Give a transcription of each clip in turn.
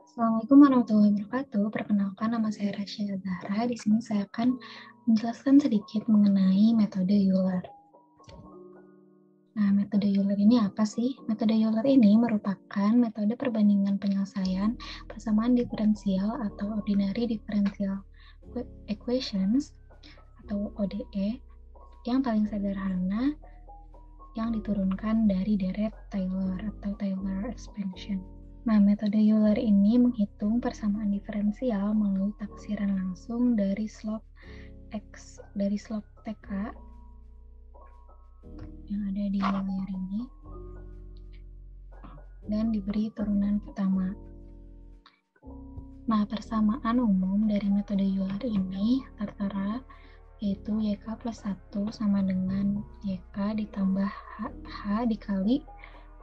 Assalamualaikum warahmatullahi wabarakatuh. Perkenalkan, nama saya Rasya Zahra. Di sini saya akan menjelaskan sedikit mengenai metode Euler. Nah, metode Euler ini apa sih? Metode Euler ini merupakan metode perbandingan penyelesaian persamaan diferensial atau ordinary differential equations atau ODE yang paling sederhana yang diturunkan dari deret Taylor atau Taylor expansion. Nah, metode Euler ini menghitung persamaan diferensial melalui taksiran langsung dari slope X, dari slope TK yang ada di layar ini dan diberi turunan pertama. Nah, persamaan umum dari metode Euler ini tertera yaitu YK plus 1 sama dengan YK ditambah H dikali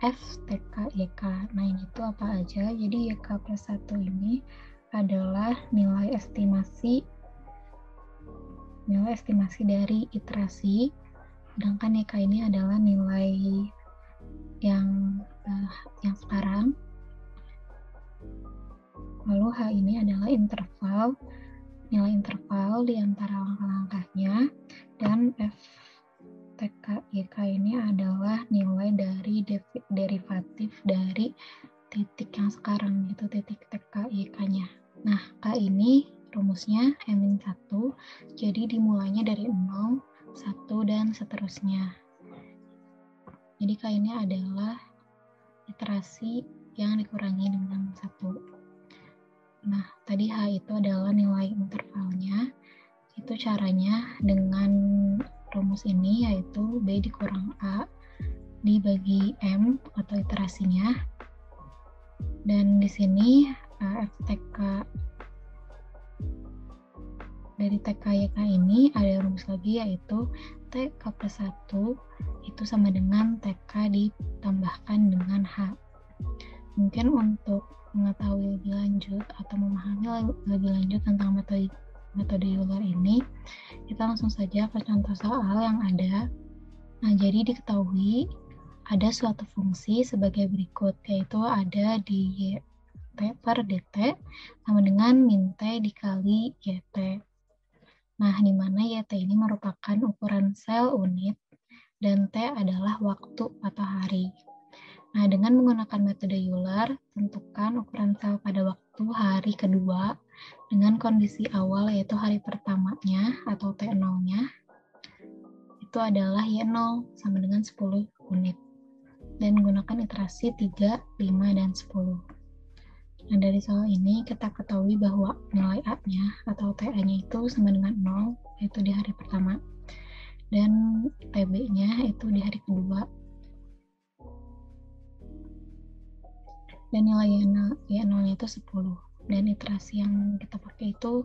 F TK YK. Nah, ini tuh apa aja? Jadi YK plus 1 ini adalah nilai estimasi dari iterasi, sedangkan YK ini adalah nilai yang sekarang. Lalu H ini adalah nilai interval di antara langkah-langkahnya, dan F TK YK ini adalah nilai dari derivatif dari titik yang sekarang, yaitu titik TK YK-nya. Nah, K ini rumusnya M-1, jadi dimulainya dari 0, 1, dan seterusnya. Jadi K ini adalah iterasi yang dikurangi dengan 1. Nah, tadi H itu adalah nilai intervalnya. Itu caranya dengan rumus ini, yaitu B dikurang A dibagi M atau iterasinya. Dan di sini FTK dari TK YK ini ada rumus lagi, yaitu TK plus 1 itu sama dengan TK ditambahkan dengan H. Mungkin untuk mengetahui lebih lanjut atau memahami lebih lanjut tentang metode Euler ini, kita langsung saja ke contoh soal yang ada. Nah, jadi diketahui ada suatu fungsi sebagai berikut, yaitu ada di YT per DT sama dengan min T dikali YT. Nah, di mana YT ini merupakan ukuran sel unit dan T adalah waktu atau hari. Nah, dengan menggunakan metode Euler, tentukan ukuran sel pada waktu hari kedua dengan kondisi awal, yaitu hari pertamanya atau T0-nya. Itu adalah Y0 sama dengan 10 unit. Dan gunakan iterasi 3, 5, dan 10. Nah, dari soal ini kita ketahui bahwa nilai A-nya atau TA-nya itu sama dengan 0, yaitu di hari pertama. Dan TB-nya itu di hari kedua. Dan nilai Y0-nya itu 10. Dan iterasi yang kita pakai itu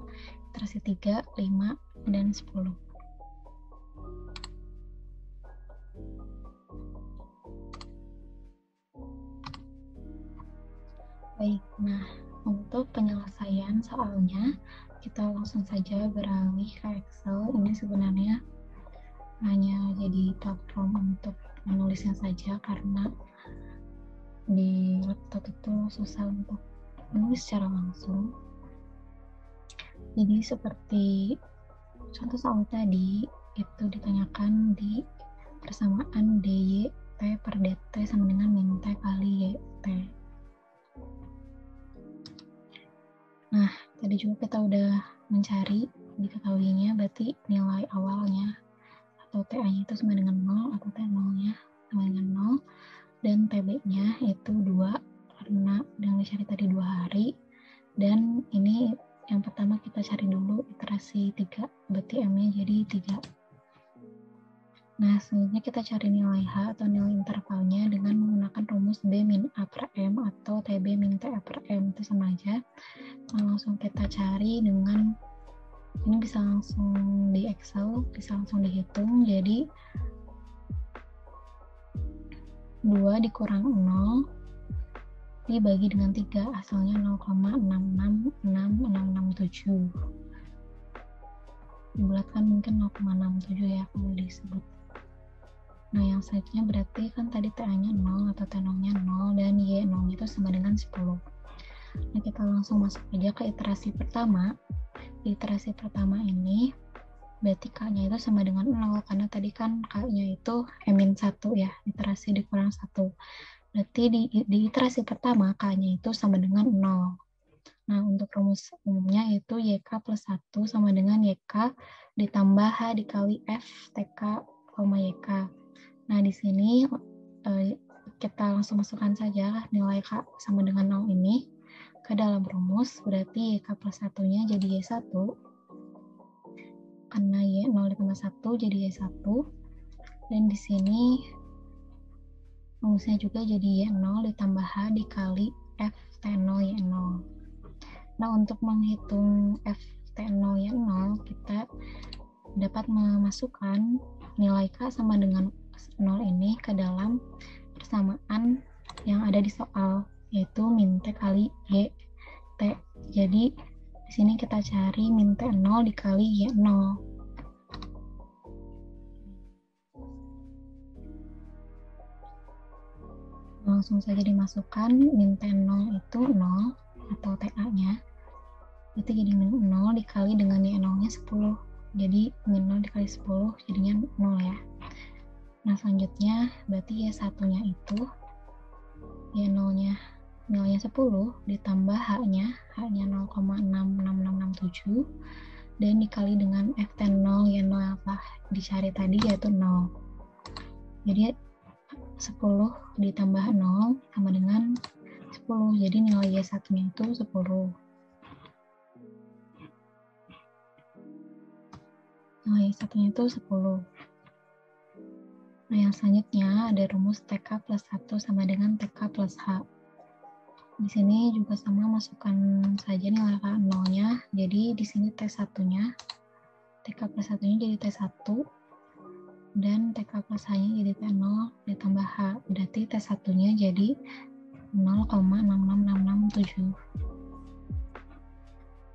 iterasi 3, 5, dan 10. Baik, nah untuk penyelesaian soalnya kita langsung saja beralih ke Excel. Ini sebenarnya hanya jadi platform untuk menulisnya saja, karena di laptop itu susah untuk menulis secara langsung. Jadi seperti contoh soal tadi, itu ditanyakan di persamaan DY per DT sama dengan min T kali YT. Nah, tadi juga kita udah mencari, diketahuinya berarti nilai awalnya atau TA-nya itu sama dengan 0 atau T0-nya sama dengan 0, dan TB-nya itu 2 karena yang dicari tadi 2 hari. Dan ini yang pertama kita cari dulu iterasi 3, berarti M-nya jadi 3. Nah, selanjutnya kita cari nilai H atau nilai intervalnya dengan menggunakan rumus B min A per M atau TB min TA per M, itu sama aja. Nah, langsung kita cari dengan, ini bisa langsung di Excel, bisa langsung dihitung. Jadi 2 dikurang 0 dibagi dengan 3, asalnya 0,666667. Dibulatkan mungkin 0,67 ya kalau disebut. Nah, yang selanjutnya berarti kan tadi TA-nya 0 atau T0-nya 0 dan Y0 itu sama dengan 10. Nah, kita langsung masuk aja ke iterasi pertama. Di iterasi pertama ini, berarti K-nya itu sama dengan 0, karena tadi kan K-nya itu -1 ya, iterasi dikurang 1. Berarti di iterasi pertama, K-nya itu sama dengan 0. Nah, untuk rumus umumnya itu YK plus 1 sama dengan YK ditambah H dikali F TK, YK. Nah, di sini kita langsung masukkan saja nilai K sama dengan 0 ini ke dalam rumus, berarti YK plus 1-nya jadi Y1, karena Y0 ditambah 1 jadi Y1, dan di sini rumusnya juga jadi Y0 ditambah H dikali F T0 Y0. Nah, untuk menghitung F T0 Y0, kita dapat memasukkan nilai K sama dengan 0 ini ke dalam persamaan yang ada di soal, yaitu min T kali Y T. Jadi di sini kita cari min T0 dikali Y0. Langsung saja dimasukkan min T0 itu 0 atau TA-nya. Itu jadi min 0 dikali dengan Y0-nya 10. Jadi min 0 dikali 10 jadinya 0 ya. Nah, selanjutnya berarti Y1-nya itu Y0-nya nilainya 10 ditambah H-nya 0,66667 dan dikali dengan FT0 Y0 yang telah dicari tadi yaitu 0. Jadi 10 ditambah 0 sama dengan 10. Jadi nilai Y1-nya itu 10. Nilai Y1-nya itu 10. Nah, yang selanjutnya ada rumus TK plus 1 sama dengan TK plus H. Di sini juga sama, masukkan saja nilai K0-nya. Jadi di sini T1-nya, TK plus 1-nya jadi T1, dan TK plus H-nya jadi T0 ditambah H. Berarti T1-nya jadi 0,66667.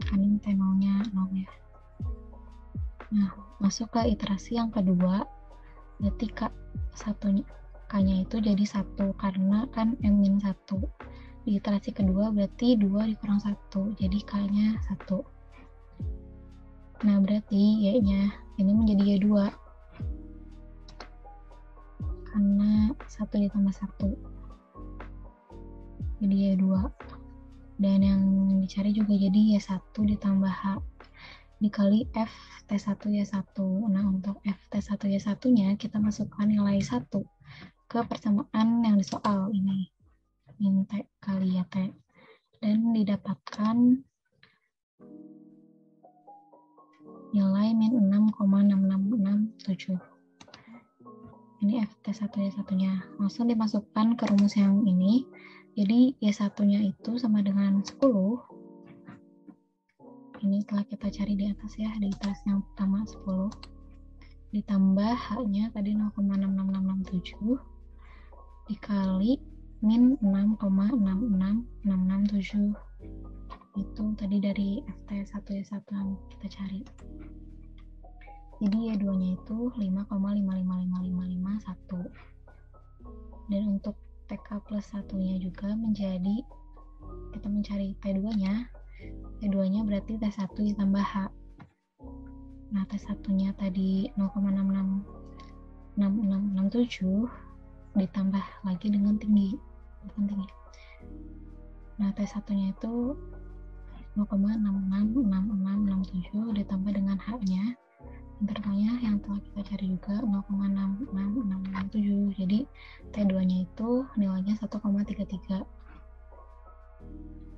Kan ini T0-nya 0 ya. Nah, masuk ke iterasi yang kedua. Berarti K-nya itu jadi 1 karena kan M-1. Di iterasi kedua berarti 2 dikurang 1, jadi K-nya 1. Nah, berarti Y-nya ini menjadi Y2 karena 1 ditambah 1 jadi Y2, dan yang dicari juga jadi Y1 ditambah H dikali F T1 Y1. Nah, untuk F T1 Y1-nya kita masukkan nilai 1 ke persamaan yang di soal ini, min T kali YT, dan didapatkan nilai min 6,6667. Ini FT1 Y1-nya. Langsung dimasukkan ke rumus yang ini. Jadi Y1-nya itu sama dengan 10. Ini telah kita cari di atas ya, di iterasi yang pertama 10. Ditambah H-nya tadi 0,66667 dikali min 6,66667. Itu tadi dari FT1 Y1 yang kita cari. Jadi Y2-nya itu 5,555551. Dan untuk TK plus 1-nya juga menjadi, kita mencari T2-nya. T2-nya berarti T1 ditambah H. Nah, T1-nya tadi 0,6667 ditambah lagi dengan tinggi. Nah, T1-nya itu 0,666667 ditambah dengan H-nya. Intervalnya yang telah kita cari juga 0,66667. Jadi T2-nya itu nilainya 1,33.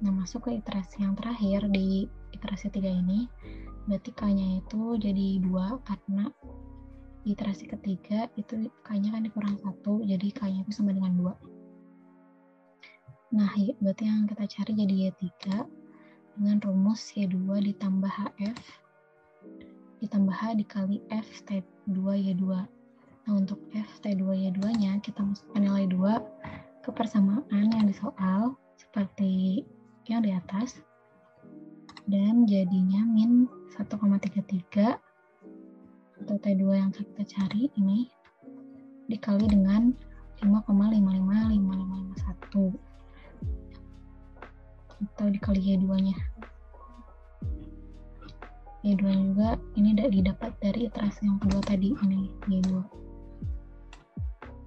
Nah, masuk ke iterasi yang terakhir di iterasi 3 ini. Berarti K-nya itu jadi 2 karena di iterasi ketiga itu K-nya kan dikurang 1, jadi K-nya itu sama dengan 2. Nah, berarti yang kita cari jadi Y3 dengan rumus Y2 ditambah HF ditambah H dikali F T2 Y2. Nah, untuk F T2 Y2-nya kita masukkan nilai 2 ke persamaan yang di soal seperti yang di atas, dan jadinya min 1,33 atau T2 yang kita cari ini dikali dengan 5,555551. atau dikali Y2-nya. Y2 juga ini didapat dari iterasi yang kedua tadi, ini Y2.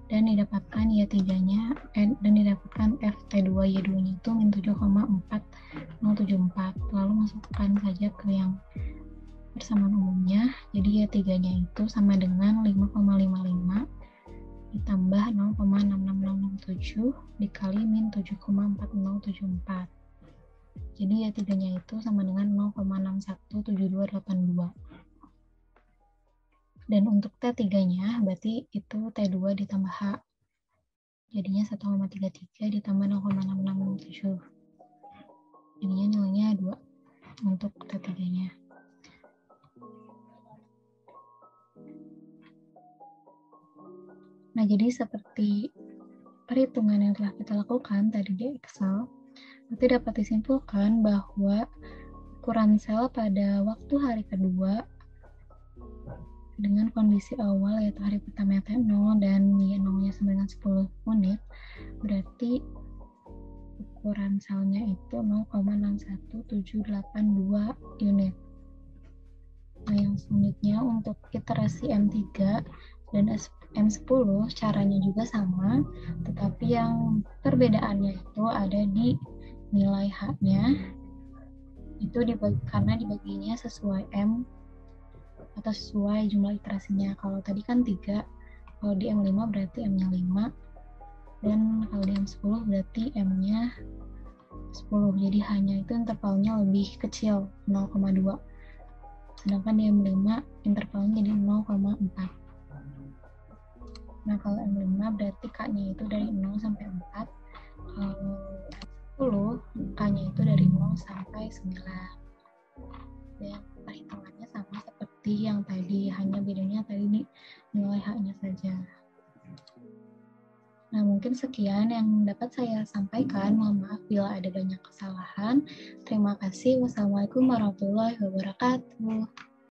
Dan didapatkan Y3-nya, dan didapatkan FT2 Y2-nya itu min 7,4074. Lalu masukkan saja ke yang persamaan umumnya. Jadi Y3-nya itu sama dengan 5,55 ditambah 0,66667 dikali min 7,4074. Jadi Y3-nya itu sama dengan 0,617282. Dan untuk T3-nya berarti itu T2 ditambah H. Jadinya 1,33 ditambah 0,667. Jadinya nilainya 2 untuk T3-nya. Nah, jadi seperti perhitungan yang telah kita lakukan tadi di Excel, berarti dapat disimpulkan bahwa ukuran sel pada waktu hari kedua dengan kondisi awal yaitu hari pertama T0 dan Y0-nya sama dengan 10 unit, berarti ukuran selnya itu 0,61782 unit. Nah, yang selanjutnya untuk iterasi M3 dan M10 caranya juga sama, tetapi yang perbedaannya itu ada di nilai H-nya, itu karena dibaginya sesuai M atau sesuai jumlah iterasinya. Kalau tadi kan 3, kalau di M5 berarti M-nya 5, dan kalau di M10 berarti M-nya 10. Jadi hanya itu intervalnya lebih kecil, 0,2. Sedangkan di M5 intervalnya jadi 0,4. Nah, kalau M5 berarti K-nya itu dari 0 sampai 4. Kalau M10, K-nya itu dari 0 sampai 9. Dan perhitungannya sama seperti yang tadi, hanya bedanya tadi nih nilai H-nya saja. Nah, mungkin sekian yang dapat saya sampaikan. Mohon maaf bila ada banyak kesalahan. Terima kasih. Wassalamualaikum warahmatullahi wabarakatuh.